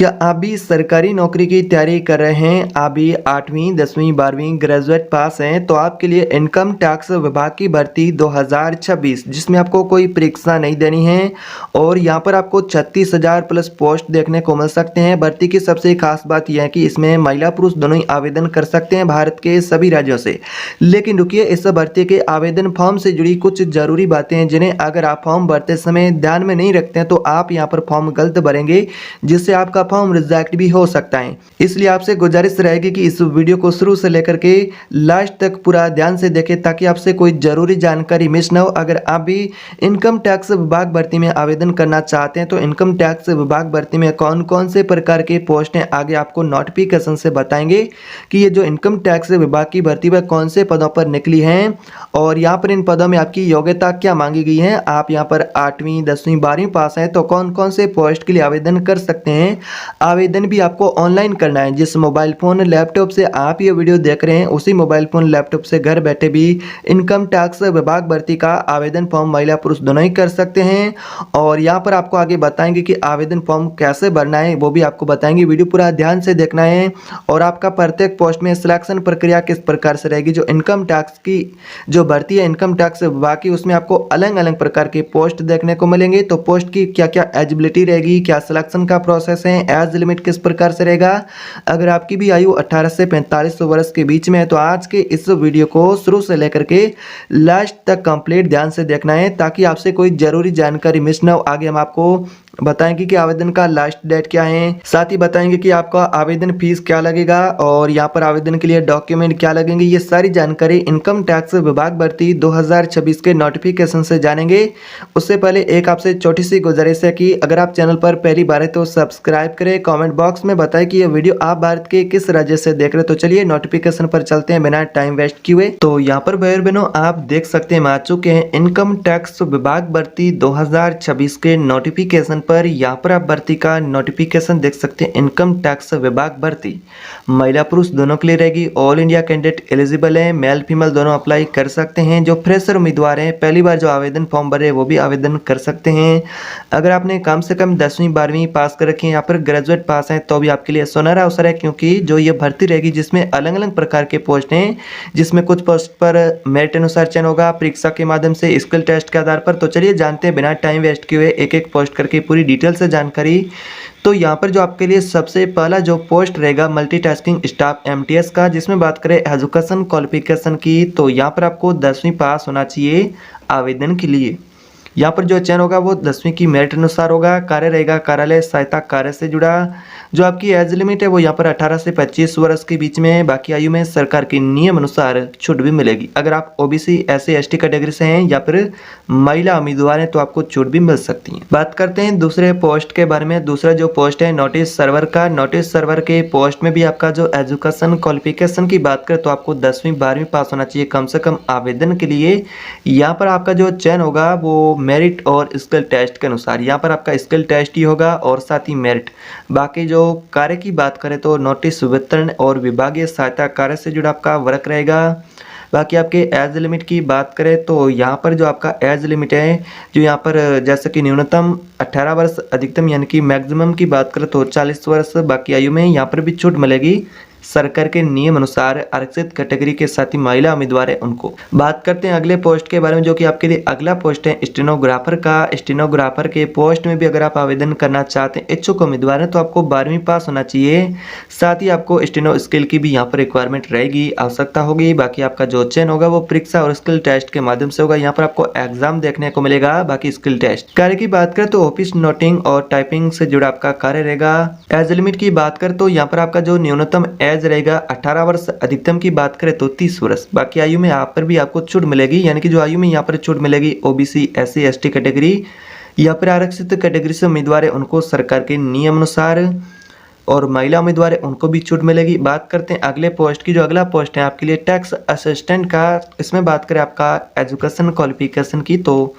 क्या आप भी सरकारी नौकरी की तैयारी कर रहे हैं? आप भी 8वीं 10वीं 12वीं ग्रेजुएट पास हैं तो आपके लिए इनकम टैक्स विभाग की भर्ती 2026 जिसमें आपको कोई परीक्षा नहीं देनी है और यहाँ पर आपको 36,000 प्लस पोस्ट देखने को मिल सकते हैं। भर्ती की सबसे खास बात यह है कि इसमें महिला पुरुष दोनों ही आवेदन कर सकते हैं भारत के सभी राज्यों से। लेकिन रुकिए, इस भर्ती के आवेदन फॉर्म से जुड़ी कुछ जरूरी बातें हैं जिन्हें अगर आप फॉर्म भरते समय ध्यान में नहीं रखते हैं तो आप यहाँ पर फॉर्म गलत भरेंगे जिससे आपका फॉर्म रिजेक्ट भी हो सकता है। इसलिए आपसे गुजारिश रहेगी कि इस वीडियो को शुरू से लेकर के लास्ट तक पूरा ध्यान से देखें ताकि आपसे कोई जरूरी जानकारी मिस ना हो। अगर आप भी इनकम टैक्स विभाग भर्ती में आवेदन करना चाहते हैं तो इनकम टैक्स विभाग भर्ती में कौन कौन से प्रकार के पोस्ट हैं आगे आपको नोटिफिकेशन से बताएंगे कि ये जो इनकम टैक्स विभाग की भर्ती वह कौन से पदों पर निकली है और यहाँ पर इन पदों में आपकी योग्यता क्या मांगी गई है। आप यहाँ पर 8वीं 10वीं 12वीं पास हैं तो कौन कौन से पोस्ट के लिए आवेदन कर सकते हैं। आवेदन भी आपको ऑनलाइन करना है। जिस मोबाइल फ़ोन लैपटॉप से आप ये वीडियो देख रहे हैं उसी मोबाइल फ़ोन लैपटॉप से घर बैठे भी इनकम टैक्स विभाग भर्ती का आवेदन फॉर्म महिला पुरुष दोनों ही कर सकते हैं और यहाँ पर आपको आगे बताएंगे कि आवेदन फॉर्म कैसे भरना है वो भी आपको बताएंगे। वीडियो पूरा ध्यान से देखना है और आपका प्रत्येक पोस्ट में सिलेक्शन प्रक्रिया किस प्रकार से रहेगी। जो इनकम टैक्स की जो भर्ती है इनकम टैक्स विभाग की उसमें आपको अलग अलग प्रकार के पोस्ट देखने को मिलेंगे। तो पोस्ट की क्या क्या एलिजिबिलिटी रहेगी, क्या सिलेक्शन का प्रोसेस है, एज लिमिट किस प्रकार से रहेगा। अगर आपकी भी आयु 18 से 45 वर्ष के बीच में है तो आज के इस वीडियो को शुरू से लेकर के लास्ट तक कंप्लीट ध्यान से देखना है ताकि आपसे कोई जरूरी जानकारी मिस ना हो। आगे हम आपको बताएंगे कि आवेदन का लास्ट डेट क्या है, साथ ही बताएंगे कि आपका आवेदन फीस क्या लगेगा और यहाँ पर आवेदन के लिए डॉक्यूमेंट क्या लगेंगे। ये सारी जानकारी इनकम टैक्स विभाग भर्ती 2026 के नोटिफिकेशन से जानेंगे। उससे पहले एक आपसे छोटी सी गुजारिश है कि अगर आप चैनल पर पहली बार है तो सब्सक्राइब करें। कमेंट बॉक्स में बताएं कि ये वीडियो आप भारत के किस राज्य से देख रहे हो। तो चलिए नोटिफिकेशन पर चलते हैं बिना टाइम वेस्ट किए। तो यहाँ पर भाई बहनों आप देख सकते हैं आ चुके हैं इनकम टैक्स विभाग भर्ती 2026 के नोटिफिकेशन पर। यहाँ पर आप भर्ती का नोटिफिकेशन देख सकते हैं। इनकम टैक्स विभाग भर्ती महिला पुरुष दोनों के लिए रहेगी। ऑल इंडिया कैंडिडेट एलिजिबल है, मेल फीमेल दोनों अप्लाई कर सकते हैं। जो फ्रेशर उम्मीदवार हैं पहली बार जो आवेदन फॉर्म भरे वो भी आवेदन कर सकते हैं। अगर आपने कम से कम 10वीं 12वीं पास कर रखी है, यहाँ पर ग्रेजुएट पास है तो भी आपके लिए सुनहरा अवसर है क्योंकि जो ये भर्ती रहेगी जिसमें अलग अलग प्रकार के पोस्ट हैं, जिसमें कुछ पोस्ट पर मेरिट अनुसार चयन होगा परीक्षा के माध्यम से स्किल टेस्ट के आधार पर। तो चलिए जानते हैं बिना टाइम वेस्ट किए एक एक पोस्ट करके पूरी डिटेल से जानकारी। तो यहाँ पर जो आपके लिए सबसे पहला जो पोस्ट रहेगा मल्टीटास्किंग स्टाफ एमटीएस का, जिसमें बात करें एजुकेशन क्वालिफिकेशन की तो यहाँ पर आपको 10वीं पास होना चाहिए आवेदन के लिए। यहाँ पर जो चयन होगा वो 10वीं की मेरिट अनुसार होगा। कार्य रहेगा कार्यालय सहायता कार्य से जुड़ा। जो आपकी एज लिमिट है वो यहाँ पर 18 से 25 वर्ष के बीच में। बाकी आयु में सरकार के नियम अनुसार छूट भी मिलेगी। अगर आप ओबीसी एससी एसटी कैटेगरी से हैं या फिर महिला उम्मीदवार हैं तो आपको छूट भी मिल सकती है। बात करते हैं दूसरे पोस्ट के बारे में। दूसरा जो पोस्ट है नोटिस सर्वर का। नोटिस सर्वर के पोस्ट में भी आपका जो एजुकेशन क्वालिफिकेशन की बात करें तो आपको 10वीं 12वीं पास होना चाहिए कम से कम आवेदन के लिए। यहाँ पर आपका जो चयन होगा वो मेरिट और स्किल टेस्ट के अनुसार। यहाँ पर आपका स्किल टेस्ट ही होगा और साथ ही मेरिट। बाकी जो कार्य की बात करें तो नोटिस वितरण और विभागीय सहायता कार्य से जुड़ा आपका वर्क रहेगा। बाकी आपके एज लिमिट की बात करें तो यहाँ पर जो आपका एज लिमिट है जो यहाँ पर जैसे कि न्यूनतम 18 वर्ष, अधिकतम यानी कि मैक्सिमम की बात करें तो 40 वर्ष। बाकी आयु में यहाँ पर भी छूट मिलेगी सरकार के नियम अनुसार। आरक्षित कैटेगरी के साथ ही महिला उम्मीदवार है उनको। बात करते हैं अगले पोस्ट के बारे में जो कि आपके लिए अगला पोस्ट है स्टेनोग्राफर का। स्टेनोग्राफर के पोस्ट में भी अगर आप आवेदन करना चाहते हैं इच्छुक उम्मीदवार हैं तो आपको 12वीं पास होना चाहिए। साथ ही आपको स्टेनो स्किल की भी यहाँ पर रिक्वायरमेंट रहेगी, आवश्यकता होगी। बाकी आपका जो चयन होगा वो परीक्षा और स्किल टेस्ट के माध्यम से होगा। यहाँ पर आपको एग्जाम देखने को मिलेगा। बाकी स्किल टेस्ट कार्य की बात करें तो ऑफिस नोटिंग और टाइपिंग से जुड़ा आपका कार्य रहेगा। एज लिमिट की बात करें तो यहाँ पर आपका जो न्यूनतम एज रहेगा 18 वर्ष, अधिकतम की बात करें तो 30 वर्ष। बाकी आयु में यहाँ पर भी आपको छूट मिलेगी, यानी कि जो आयु में यहाँ पर छूट मिलेगी ओबीसी एससी एसटी कैटेगरी या फिर आरक्षित कैटेगरी से उम्मीदवार है उनको सरकार के नियम अनुसार, और महिला उम्मीदवार है उनको भी छूट मिलेगी। बात करते हैं अगले पोस्ट की। जो अगला पोस्ट है आपके लिए टैक्स असिस्टेंट का। इसमें बात करें आपका एजुकेशन क्वालिफिकेशन की तो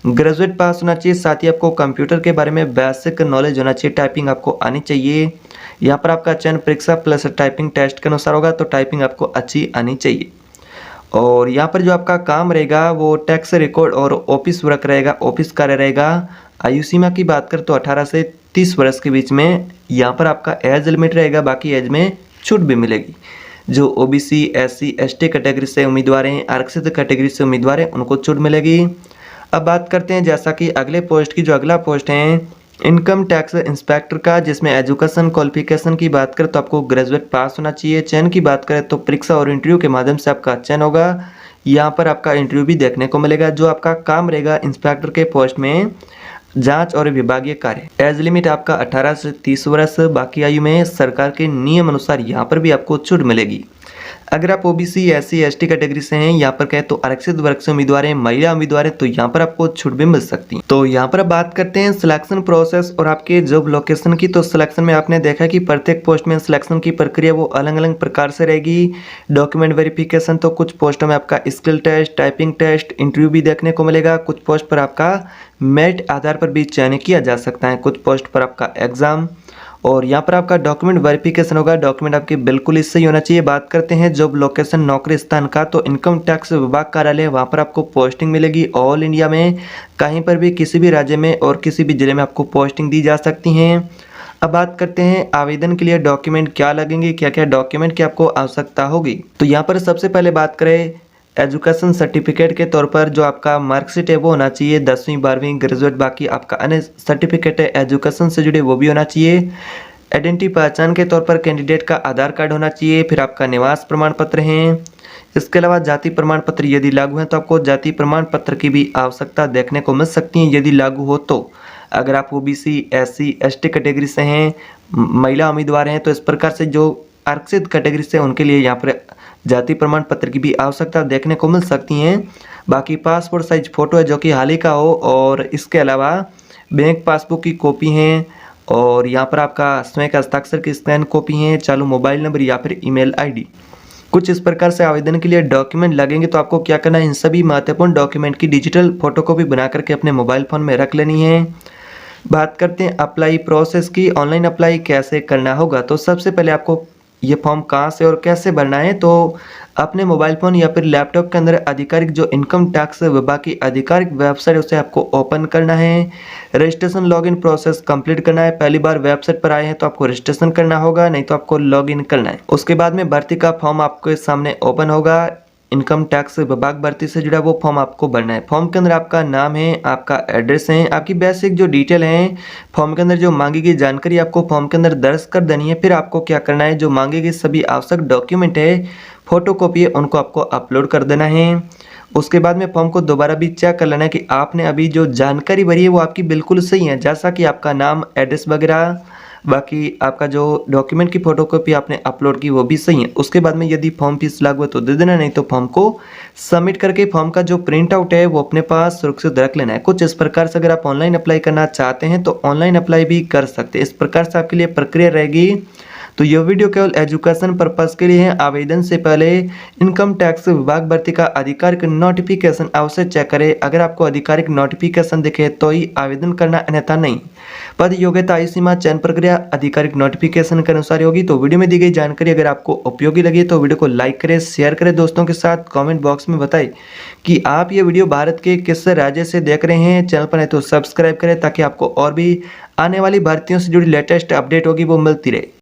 ग्रेजुएट पास होना चाहिए। साथ ही आपको कंप्यूटर के बारे में बेसिक नॉलेज होना चाहिए, टाइपिंग आपको आनी चाहिए। यहाँ पर आपका चयन परीक्षा प्लस टाइपिंग टेस्ट के अनुसार होगा तो टाइपिंग आपको अच्छी आनी चाहिए। और यहाँ पर जो आपका काम रहेगा वो टैक्स रिकॉर्ड और ऑफिस वर्क रहेगा, ऑफिस कार्य रहेगा। आयु सीमा की बात करें तो 18 से 30 वर्ष के बीच में यहाँ पर आपका एज लिमिट रहेगा, बाकी एज में छूट भी मिलेगी। जो ओबीसी, एससी, एसटी कैटेगरी से उम्मीदवार हैं, आरक्षित कैटेगरी से उम्मीदवार हैं, उनको छूट मिलेगी। अब बात करते हैं जैसा कि अगले पोस्ट की, जो अगला पोस्ट है इनकम टैक्स इंस्पेक्टर का, जिसमें एजुकेशन क्वालिफिकेशन की बात करें तो आपको ग्रेजुएट पास होना चाहिए। चयन की बात करें तो परीक्षा और इंटरव्यू के माध्यम से आपका चयन होगा। यहाँ पर आपका इंटरव्यू भी देखने को मिलेगा। जो आपका काम रहेगा इंस्पेक्टर के पोस्ट में जांच और विभागीय कार्य। एज लिमिट आपका 18 से 30 वर्ष, बाकी आयु में सरकार के नियम अनुसार यहाँ पर भी आपको छूट मिलेगी। अगर आप ओबीसी, एससी, एसटी कैटेगरी से हैं, यहाँ पर कहें तो आरक्षित वर्ग से उम्मीदवार हैं, महिला उम्मीदवार हैं, तो यहाँ पर आपको छूट भी मिल सकती है। तो यहाँ पर बात करते हैं सिलेक्शन प्रोसेस और आपके जॉब लोकेशन की। तो सिलेक्शन में आपने देखा कि प्रत्येक पोस्ट में सिलेक्शन की प्रक्रिया वो अलग अलग प्रकार से रहेगी। डॉक्यूमेंट वेरिफिकेशन, तो कुछ पोस्टों में आपका skill test, typing test, interview भी देखने को मिलेगा। कुछ पोस्ट पर आपका मेरिट आधार पर भी चयन किया जा सकता है, कुछ पोस्ट पर आपका एग्जाम। और यहाँ पर आपका डॉक्यूमेंट वेरिफिकेशन होगा, डॉक्यूमेंट आपके बिल्कुल ही सही होना चाहिए। बात करते हैं जॉब लोकेशन, नौकरी स्थान का, तो इनकम टैक्स विभाग कार्यालय, वहाँ पर आपको पोस्टिंग मिलेगी। ऑल इंडिया में कहीं पर भी, किसी भी राज्य में और किसी भी जिले में आपको पोस्टिंग दी जा सकती हैं। अब बात करते हैं आवेदन के लिए डॉक्यूमेंट क्या लगेंगे, क्या क्या डॉक्यूमेंट की आपको आवश्यकता होगी। तो यहाँ पर सबसे पहले बात करें एजुकेशन सर्टिफिकेट के तौर पर, जो आपका मार्कशीट है वो होना चाहिए 10वीं 12वीं ग्रेजुएट। बाकी आपका अन्य सर्टिफिकेट है एजुकेशन से जुड़े वो भी होना चाहिए। आइडेंटिटी पहचान के तौर पर कैंडिडेट का आधार कार्ड होना चाहिए। फिर आपका निवास प्रमाण पत्र है। इसके अलावा जाति प्रमाण पत्र यदि लागू है तो आपको जाति प्रमाण पत्र की भी आवश्यकता देखने को मिल सकती है यदि लागू हो तो। अगर आप ओबीसी, एससी, एसटी कैटेगरी से हैं, महिला उम्मीदवार हैं, तो इस प्रकार से जो आरक्षित कैटेगरी से उनके लिए यहाँ पर जाति प्रमाण पत्र की भी आवश्यकता देखने को मिल सकती हैं। बाकी पासपोर्ट साइज फ़ोटो है जो कि हाल ही का हो, और इसके अलावा बैंक पासबुक की कॉपी हैं, और यहाँ पर आपका स्वयं का हस्ताक्षर की स्कैन कॉपी हैं, चालू मोबाइल नंबर या फिर ईमेल आईडी। कुछ इस प्रकार से आवेदन के लिए डॉक्यूमेंट लगेंगे। तो आपको क्या करना है, इन सभी महत्वपूर्ण डॉक्यूमेंट की डिजिटल फोटोकॉपी बना करके अपने मोबाइल फ़ोन में रख लेनी है। बात करते हैं अप्लाई प्रोसेस की, ऑनलाइन अप्लाई कैसे करना होगा। तो सबसे पहले आपको ये फॉर्म कहाँ से और कैसे भरना है, तो अपने मोबाइल फ़ोन या फिर लैपटॉप के अंदर आधिकारिक जो इनकम टैक्स विभाग की आधिकारिक वेबसाइट है उसे आपको ओपन करना है। रजिस्ट्रेशन लॉगिन प्रोसेस कंप्लीट करना है। पहली बार वेबसाइट पर आए हैं तो आपको रजिस्ट्रेशन करना होगा, नहीं तो आपको लॉगिन करना है। उसके बाद में भर्ती का फॉर्म आपके सामने ओपन होगा। इनकम टैक्स विभाग भर्ती से जुड़ा वो फॉर्म आपको भरना है। फॉर्म के अंदर आपका नाम है, आपका एड्रेस है, आपकी बेसिक जो डिटेल है, फॉर्म के अंदर जो मांगी गई जानकारी आपको फॉर्म के अंदर दर्ज कर देनी है। फिर आपको क्या करना है, जो मांगे गए सभी आवश्यक डॉक्यूमेंट है, फोटोकॉपी है, उनको आपको अपलोड कर देना है। उसके बाद में फॉर्म को दोबारा भी चेक कर लेना है कि आपने अभी जो जानकारी भरी है वो आपकी बिल्कुल सही है, जैसा कि आपका नाम, एड्रेस वगैरह, बाकी आपका जो डॉक्यूमेंट की फोटोकॉपी आपने अपलोड की वो भी सही है। उसके बाद में यदि फॉर्म फीस लागू है तो दे देना, नहीं तो फॉर्म को सबमिट करके फॉर्म का जो प्रिंट आउट है वो अपने पास सुरक्षित रख लेना है। कुछ इस प्रकार से अगर आप ऑनलाइन अप्लाई करना चाहते हैं तो ऑनलाइन अप्लाई भी कर सकते हैं। इस प्रकार से आपके लिए प्रक्रिया रहेगी। तो यह वीडियो केवल एजुकेशन पर्पस के लिए है। आवेदन से पहले इनकम टैक्स विभाग भर्ती का आधिकारिक नोटिफिकेशन अवश्य चेक करें। अगर आपको आधिकारिक नोटिफिकेशन दिखे तो ही आवेदन करना, अन्यथा नहीं। पद, योग्यता, आयु सीमा, चयन प्रक्रिया आधिकारिक नोटिफिकेशन के अनुसार होगी। तो वीडियो में दी गई जानकारी अगर आपको उपयोगी लगी तो वीडियो को लाइक करें, शेयर करें दोस्तों के साथ। कमेंट बॉक्स में बताएं कि आप ये वीडियो भारत के किस राज्य से देख रहे हैं। चैनल पर है तो सब्सक्राइब करें ताकि आपको और भी आने वाली भर्तियों से जुड़ी लेटेस्ट अपडेट होगी वो मिलती रहे।